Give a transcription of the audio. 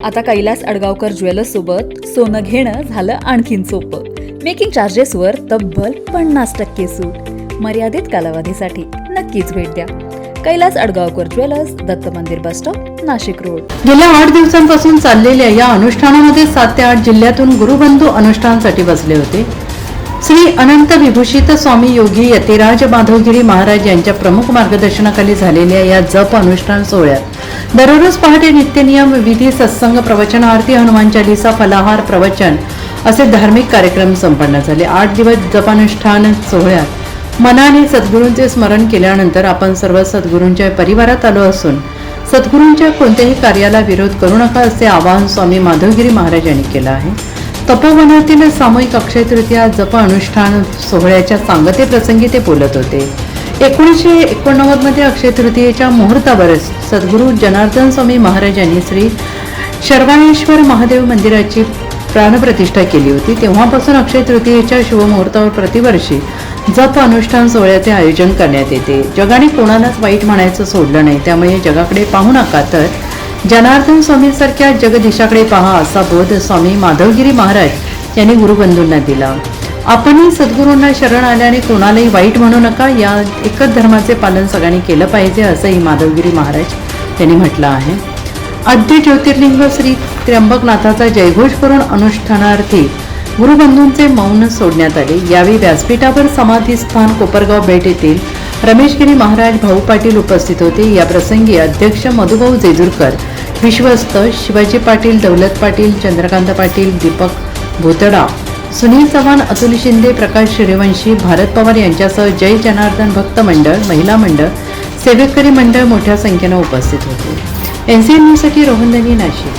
आता कैलास अडगावकर ज्वेलर्स सोबत सोनं घेणं झालं आणखीन सोपं. मेकिंग चार्जेसवर तब्बल 50% सूट. मर्यादित कालावधीसाठी नक्कीच भेट द्या. कैलास अडगावकर ज्वेलर्स, दत्त मंदिर बस स्टॉप, नाशिक रोड. गेल्या 8 दिवसांपासून चाललेल्या या अनुष्ठानामध्ये 7 ते 8 जिल्ह्यातून गुरुबंधू अनुष्ठानासाठी बसले होते. श्री अनंत विभूषित स्वामी योगी यतिराज माधवगिरी महाराज यांच्या प्रमुख मार्गदर्शनाखाली झालेल्या या जप अनुष्ठान सोहळ्यात दररोज पहाटे नित्यनियम, विधी, सत्संग, प्रवचन, आरती, हनुमान चालीसा, फलाहार, प्रवचन असे धार्मिक कार्यक्रम संपन्न झाले. 8 दिवस जपानुष्ठान सोहळ्यात मनाने सद्गुरूंचे स्मरण केल्यानंतर आपण सर्व सद्गुरूंच्या परिवारात आलो असून सद्गुरूंच्या कोणत्याही कार्याला विरोध करू नका असे आवाहन स्वामी माधवगिरी महाराज यांनी केलं आहे. तपोवनातील सामूहिक अक्षय तृतीया जप अनुष्ठान सोहळ्याच्या सांगते प्रसंगी ते बोलत होते. 1989 मध्ये अक्षय तृतीयेच्या मुहूर्तावर सद्गुरू जनार्दन स्वामी महाराज यांनी श्री शर्वाणेश्वर महादेव मंदिराची प्राणप्रतिष्ठा केली होती. तेव्हापासून अक्षय तृतीयेच्या शुभमुहूर्तावर प्रतिवर्षी जप अनुष्ठान सोहळ्याचे आयोजन करण्यात येते. जगाने कोणालाच वाईट म्हणायचं सोडलं नाही, त्यामुळे जगाकडे पाहू नका तर जनार्दन स्वामींसारख्या जगदिशाकडे पहा असा बोध स्वामी माधवगिरी महाराज यांनी गुरुबंधूंना दिला. आपणही सद्गुरूंना शरण आल्याने कोणालाही वाईट म्हणू नका, या एकच धर्माचे पालन सगळ्यांनी केलं पाहिजे असंही माधवगिरी महाराज यांनी म्हटलं आहे. आद्य ज्योतिर्लिंग श्री त्र्यंबकनाथाचा जयघोष करून अनुष्ठानार्थी गुरुबंधूंचे मौन सोडण्यात आले. यावेळी व्यासपीठावर समाधीस्थान कोपरगाव भेट येथील रमेशगिरी महाराज, भाऊ पाटील उपस्थित होते. या प्रसंगी अध्यक्ष मधुभाऊ जेजुरकर, विश्वस्त शिवाजी पाटील, दौलत पाटील, चंद्रकांत पाटील, दीपक भोतडा, सुनील चव्हाण, अतुल शिंदे, प्रकाश सूर्यवंशी, भारत पवार यांच्यासह जय जनार्दन भक्त मंडळ, महिला मंडळ, सेवेकरी मंडळ मोठ्या संख्येने उपस्थित होते. NCN न्यूजसाठी रोहन दनी, नाशिक.